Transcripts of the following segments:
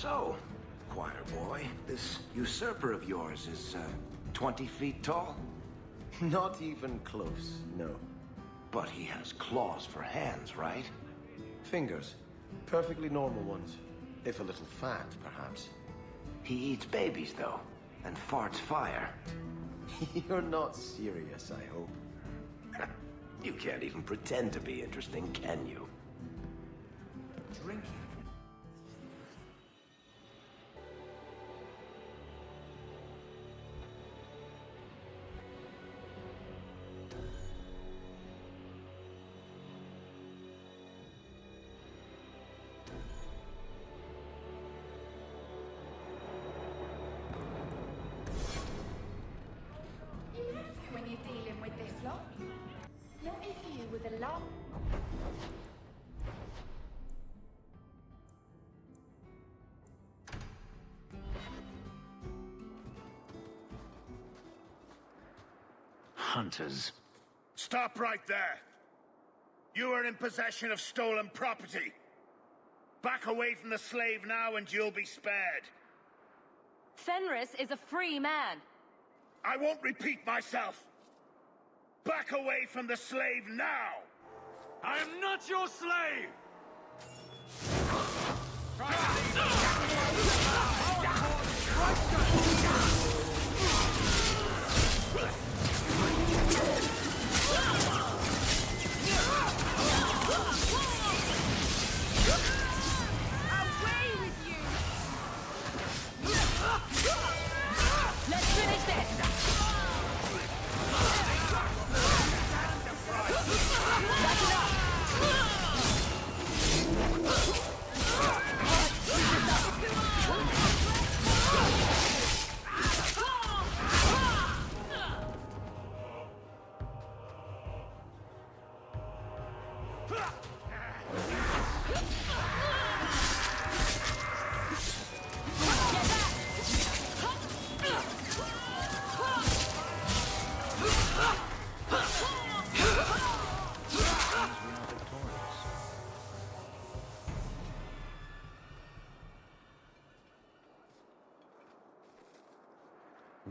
So, choir boy, this usurper of yours is, 20 feet tall? Not even close, no. But he has claws for hands, right? Fingers. Perfectly normal ones. If a little fat, perhaps. He eats babies, though, and farts fire. You're not serious, I hope. You can't even pretend to be interesting, can you? Drinking. When you're dealing with this lot, what if you were the last? Hunters. Stop right there! You are in possession of stolen property. Back away from the slave now and you'll be spared. Fenris is a free man. I won't repeat myself. Back away from the slave now! I am not your slave! Away with you! Let's finish this! That's enough!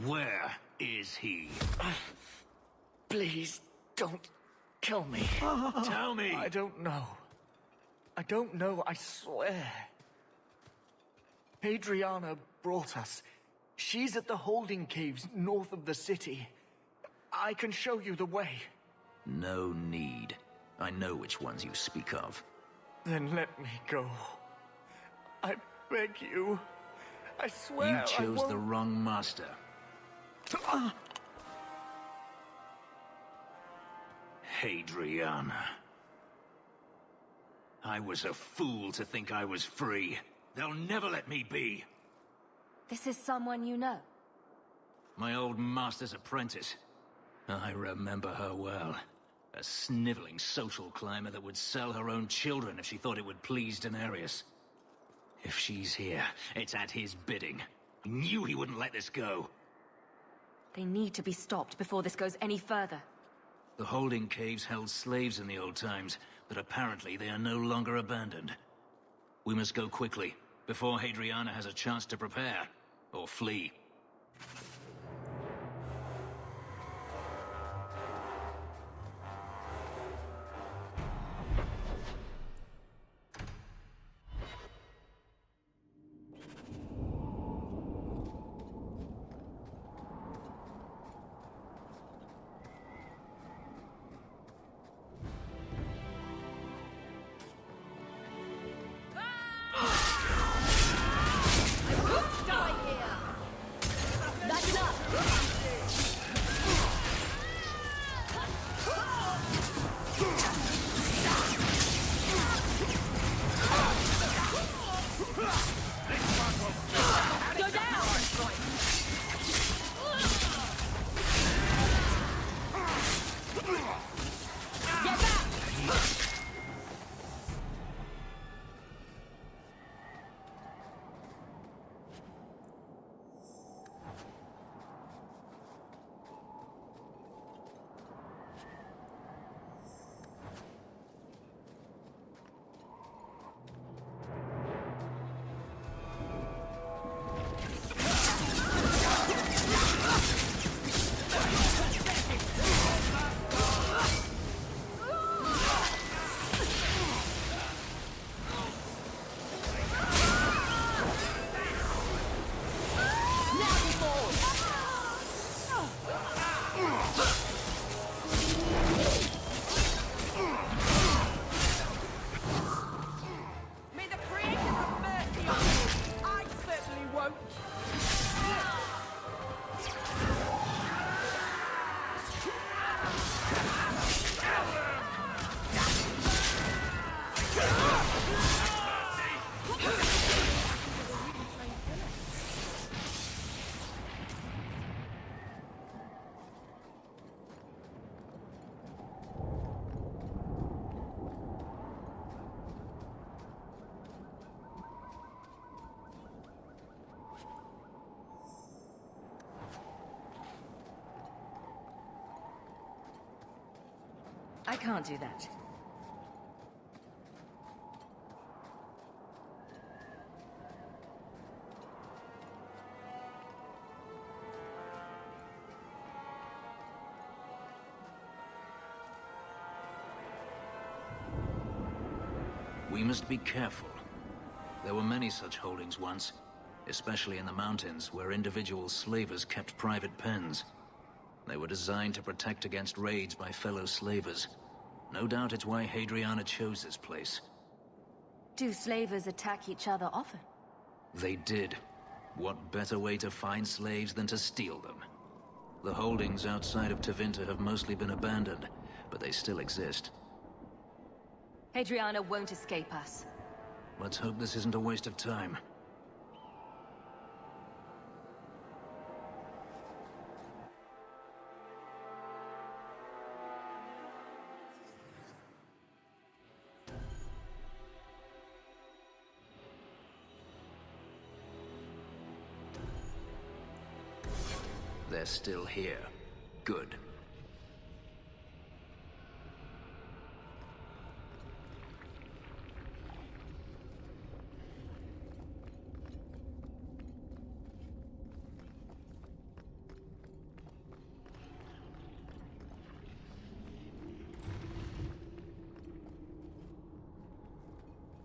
Where is he? Please, don't kill me. Tell me! I don't know. I don't know, I swear. Adriana brought us. She's at the holding caves north of the city. I can show you the way. No need. I know which ones you speak of. Then let me go. I beg you. I swear You I chose won't... the wrong master. Hadriana. I was a fool to think I was free. They'll never let me be. This is someone you know. My old master's apprentice. I remember her well. A sniveling social climber that would sell her own children if she thought it would please Daenerys. If she's here, it's at his bidding. He knew he wouldn't let this go. They need to be stopped before this goes any further. The holding caves held slaves in the old times, but apparently they are no longer abandoned. We must go quickly, before Hadriana has a chance to prepare, or flee. Die here! I can't do that. We must be careful. There were many such holdings once, especially in the mountains, where individual slavers kept private pens. They were designed to protect against raids by fellow slavers. No doubt it's why Hadriana chose this place. Do slavers attack each other often? They did. What better way to find slaves than to steal them? The holdings outside of Tevinter have mostly been abandoned, but they still exist. Hadriana won't escape us. Let's hope this isn't a waste of time. They're still here. Good.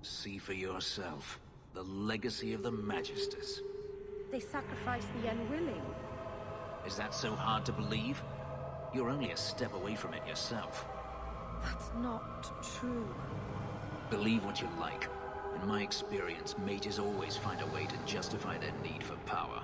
See for yourself. The legacy of the Magisters. They sacrifice the unwilling. Is that so hard to believe? You're only a step away from it yourself. That's not true. Believe what you like. In my experience, mages always find a way to justify their need for power.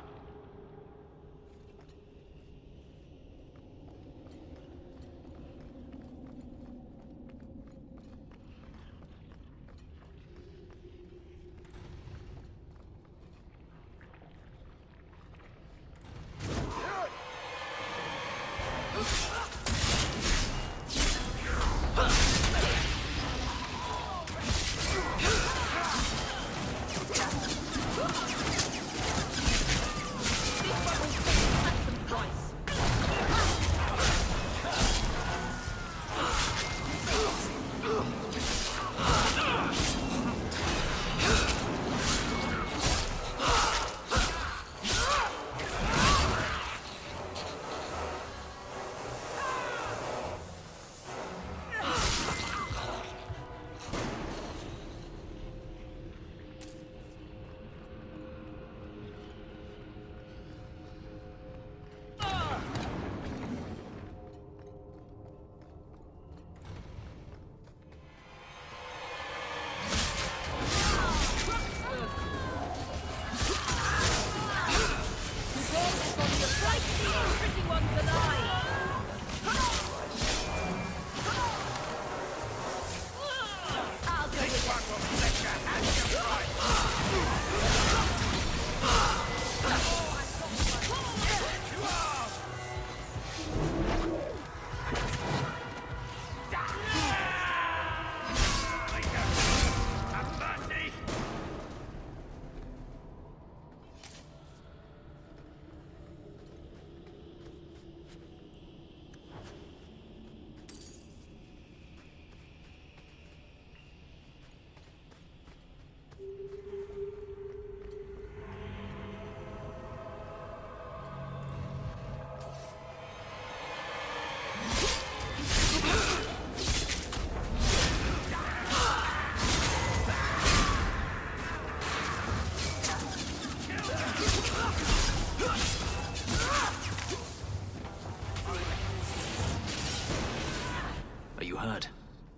Are you hurt?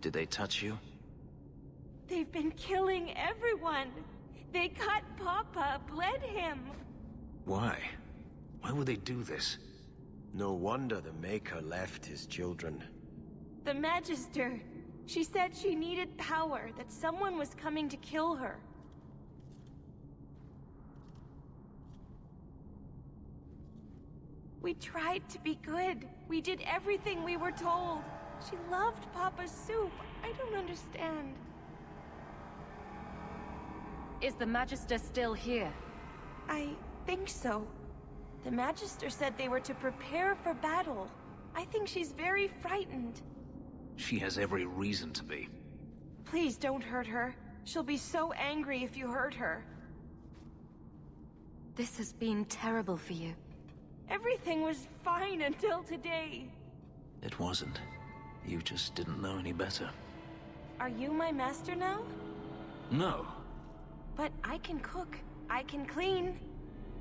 Did they touch you? They've been killing everyone. They cut Papa, bled him. Why? Why would they do this? No wonder the Maker left his children. The Magister. She said she needed power, that someone was coming to kill her. We tried to be good. We did everything we were told. She loved Papa's soup. I don't understand. Is the Magister still here? I think so. The Magister said they were to prepare for battle. I think she's very frightened. She has every reason to be. Please don't hurt her. She'll be so angry if you hurt her. This has been terrible for you. Everything was fine until today. It wasn't. You just didn't know any better. Are you my master now? No. But I can cook. I can clean.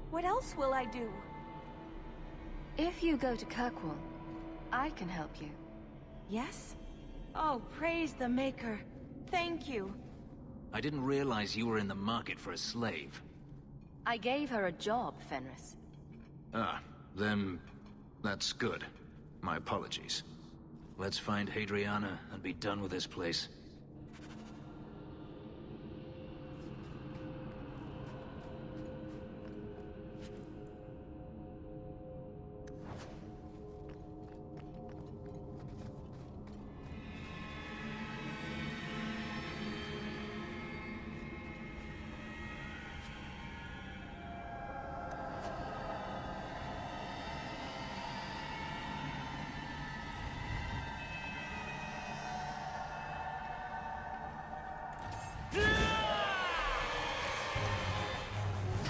What else will I do? If you go to Kirkwall, I can help you. Yes? Oh, praise the Maker. Thank you. I didn't realize you were in the market for a slave. I gave her a job, Fenris. Ah, then that's good. My apologies. Let's find Hadriana and be done with this place.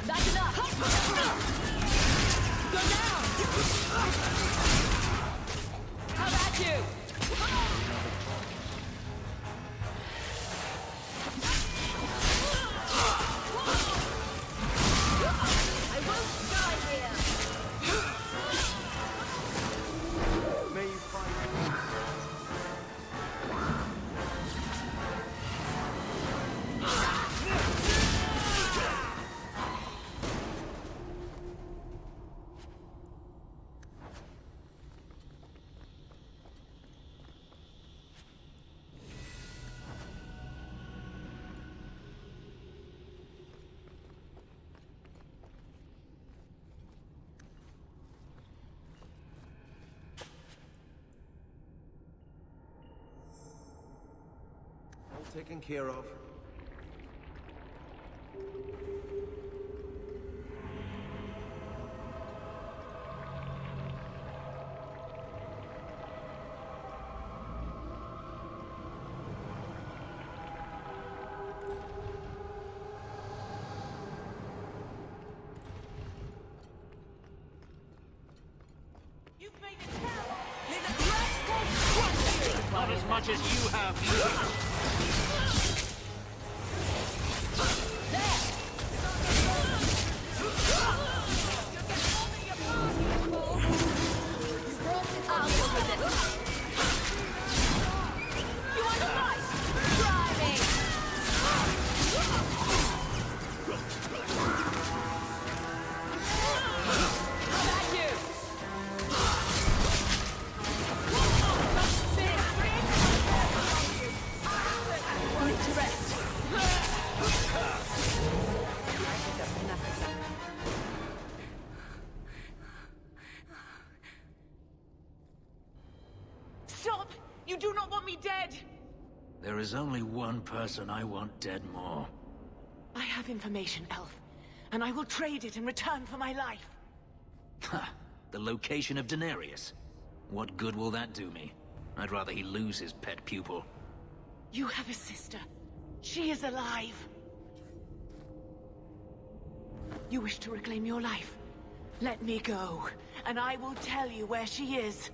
That's enough! Go down! How about you? I won't die here! May you find... All taken care of. Not as much as you have, I'll deal with this. You want to fight? Try me! How about you? Put it to rest. Stop! You do not want me dead! There is only one person I want dead more. I have information, Elf, and I will trade it in return for my life. Ha! The location of Daenerys. What good will that do me? I'd rather he lose his pet pupil. You have a sister. She is alive. You wish to reclaim your life? Let me go, and I will tell you where she is.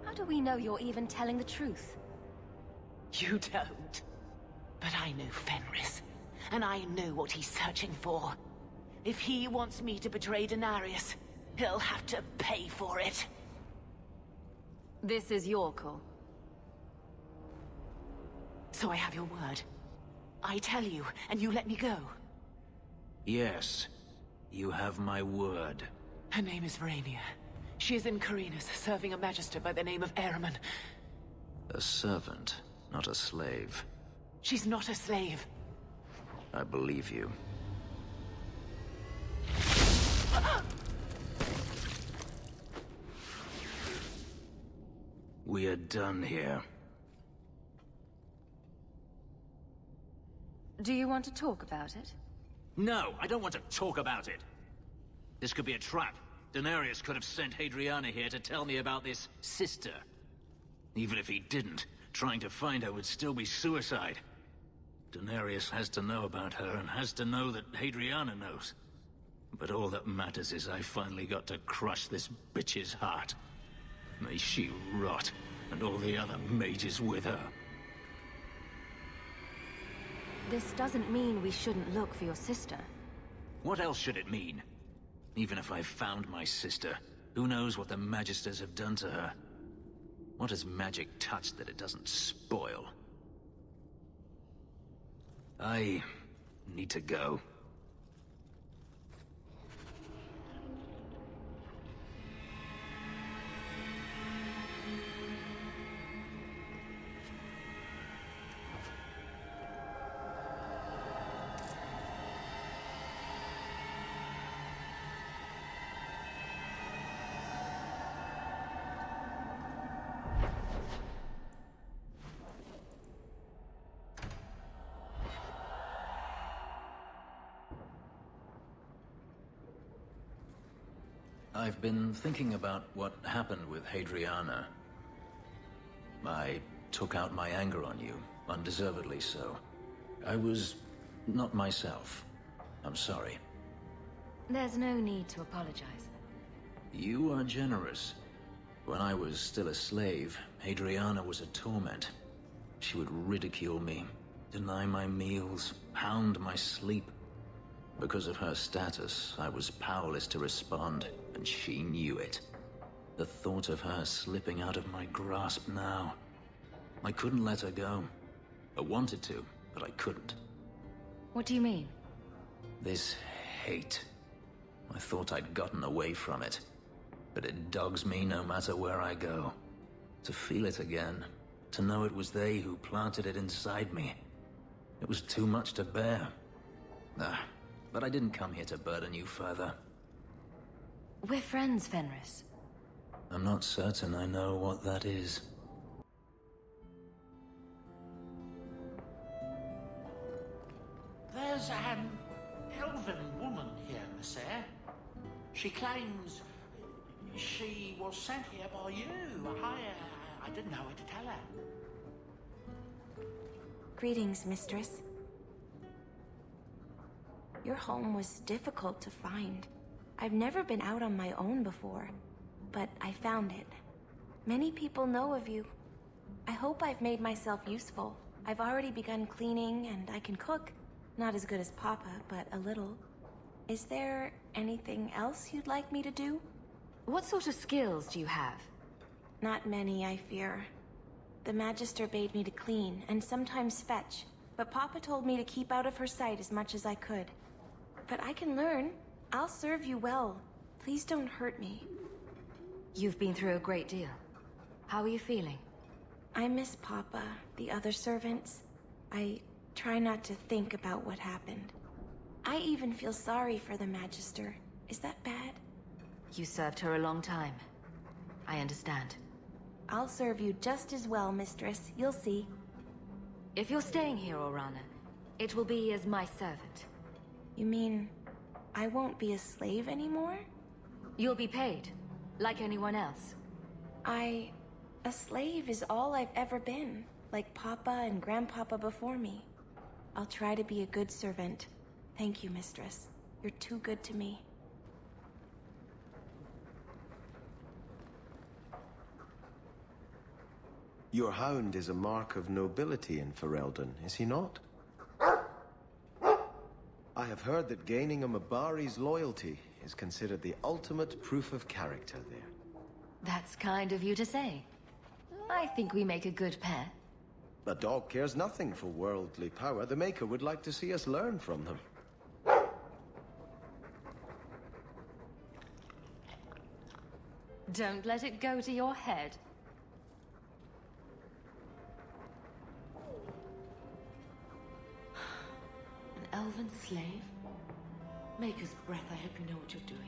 How do we know you're even telling the truth? You don't. But I know Fenris, and I know what he's searching for. If he wants me to betray Daenerys, he'll have to pay for it. This is your call. So I have your word. I tell you, and you let me go. Yes, you have my word. Her name is Verania. She is in Carinus, serving a magister by the name of Ehrman. A servant, not a slave. She's not a slave. I believe you. We are done here. Do you want to talk about it? No, I don't want to talk about it. This could be a trap. Daenerys could have sent Hadriana here to tell me about this sister. Even if he didn't, trying to find her would still be suicide. Daenerys has to know about her and has to know that Hadriana knows. But all that matters is I finally got to crush this bitch's heart. May she rot, and all the other mages with her. This doesn't mean we shouldn't look for your sister. What else should it mean? Even if I found my sister, who knows what the Magisters have done to her? What has magic touched that it doesn't spoil? I need to go. I've been thinking about what happened with Hadriana. I took out my anger on you, undeservedly so. I was not myself. I'm sorry. There's no need to apologize. You are generous. When I was still a slave, Hadriana was a torment. She would ridicule me, deny my meals, pound my sleep. Because of her status, I was powerless to respond, and she knew it. The thought of her slipping out of my grasp now. I couldn't let her go. I wanted to, but I couldn't. What do you mean? This hate. I thought I'd gotten away from it. But it dogs me no matter where I go. To feel it again. To know it was they who planted it inside me. It was too much to bear. But I didn't come here to burden you further. We're friends, Fenris. I'm not certain I know what that is. There's an elven woman here, Monsieur. She claims she was sent here by you. I didn't know what to tell her. Greetings, mistress. Your home was difficult to find. I've never been out on my own before, but I found it. Many people know of you. I hope I've made myself useful. I've already begun cleaning, and I can cook. Not as good as Papa, but a little. Is there anything else you'd like me to do? What sort of skills do you have? Not many, I fear. The Magister bade me to clean, and sometimes fetch, but Papa told me to keep out of her sight as much as I could. But I can learn. I'll serve you well. Please don't hurt me. You've been through a great deal. How are you feeling? I miss Papa, the other servants. I try not to think about what happened. I even feel sorry for the Magister. Is that bad? You served her a long time. I understand. I'll serve you just as well, mistress. You'll see. If you're staying here, Orana, it will be as my servant. You mean, I won't be a slave anymore? You'll be paid, like anyone else. A slave is all I've ever been, like Papa and Grandpapa before me. I'll try to be a good servant. Thank you, mistress. You're too good to me. Your hound is a mark of nobility in Ferelden, is he not? I have heard that gaining a Mabari's loyalty is considered the ultimate proof of character there. That's kind of you to say. I think we make a good pair. A dog cares nothing for worldly power. The Maker would like to see us learn from them. Don't let it go to your head. An elven slave? Maker's breath, I hope you know what you're doing.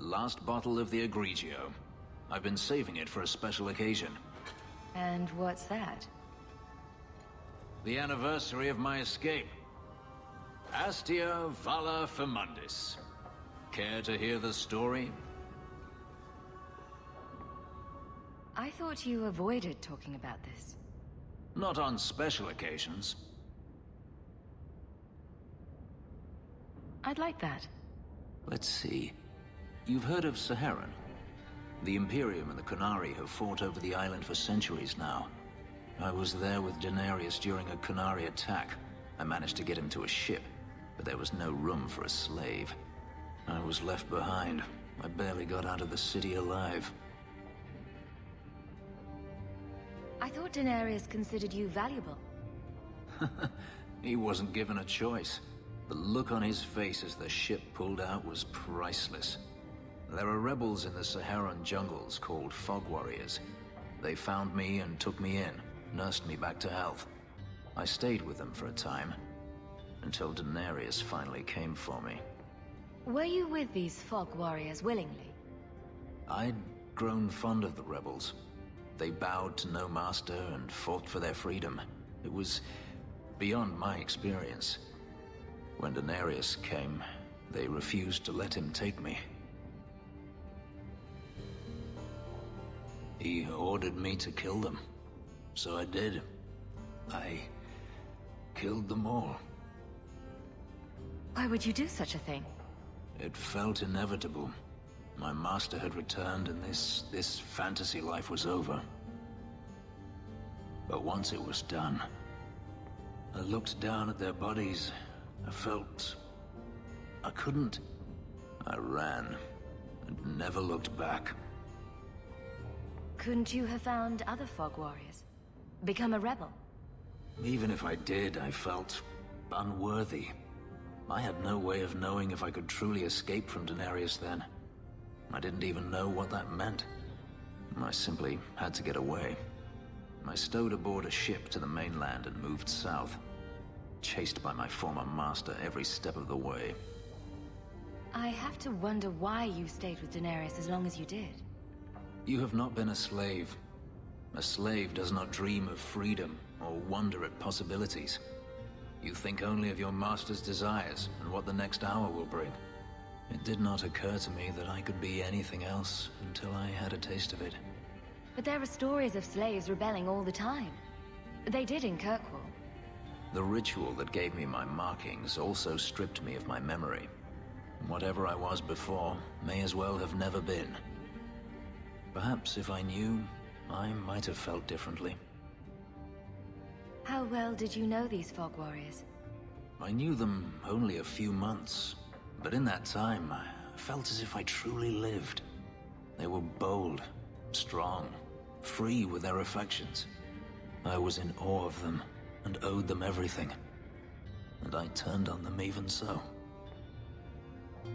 last bottle of the Egregio. I've been saving it for a special occasion. And what's that? The anniversary of my escape. Astia Vala Firmundis. Care to hear the story? I thought you avoided talking about this. Not on special occasions. I'd like that. Let's see. You've heard of Saharan? The Imperium and the Qunari have fought over the island for centuries now. I was there with Daenerys during a Qunari attack. I managed to get him to a ship, but there was no room for a slave. I was left behind. I barely got out of the city alive. I thought Daenerys considered you valuable. He wasn't given a choice. The look on his face as the ship pulled out was priceless. There are rebels in the Saharan jungles called Fog Warriors. They found me and took me in, nursed me back to health. I stayed with them for a time, until Daenerys finally came for me. Were you with these Fog Warriors willingly? I'd grown fond of the rebels. They bowed to no master and fought for their freedom. It was beyond my experience. When Daenerys came, they refused to let him take me. He ordered me to kill them. So I did. I killed them all. Why would you do such a thing? It felt inevitable. My master had returned and this fantasy life was over. But once it was done, I looked down at their bodies. I felt I couldn't. I ran and never looked back. Couldn't you have found other Fog Warriors? Become a rebel? Even if I did, I felt unworthy. I had no way of knowing if I could truly escape from Daenerys then. I didn't even know what that meant. I simply had to get away. I stowed aboard a ship to the mainland and moved south, chased by my former master every step of the way. I have to wonder why you stayed with Daenerys as long as you did. You have not been a slave. A slave does not dream of freedom or wonder at possibilities. You think only of your master's desires and what the next hour will bring. It did not occur to me that I could be anything else until I had a taste of it. But there are stories of slaves rebelling all the time. They did in Kirkwall. The ritual that gave me my markings also stripped me of my memory. Whatever I was before may as well have never been. Perhaps if I knew, I might have felt differently. How well did you know these Fog Warriors? I knew them only a few months, but in that time, I felt as if I truly lived. They were bold, strong, free with their affections. I was in awe of them and owed them everything. And I turned on them even so.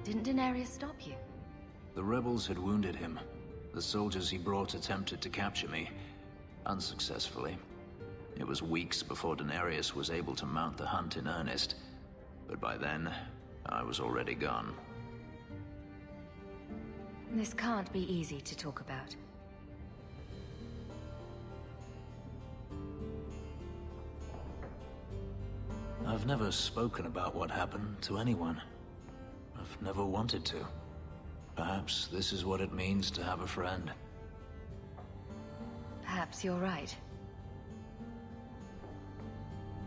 Didn't Daenerys stop you? The rebels had wounded him. The soldiers he brought attempted to capture me, unsuccessfully. It was weeks before Daenerys was able to mount the hunt in earnest, but by then, I was already gone. This can't be easy to talk about. I've never spoken about what happened to anyone. I've never wanted to. Perhaps this is what it means to have a friend. Perhaps you're right.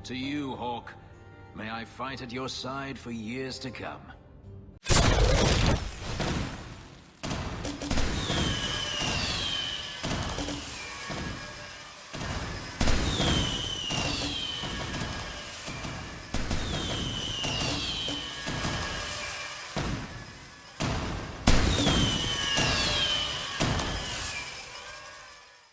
To you, Hawke, may I fight at your side for years to come.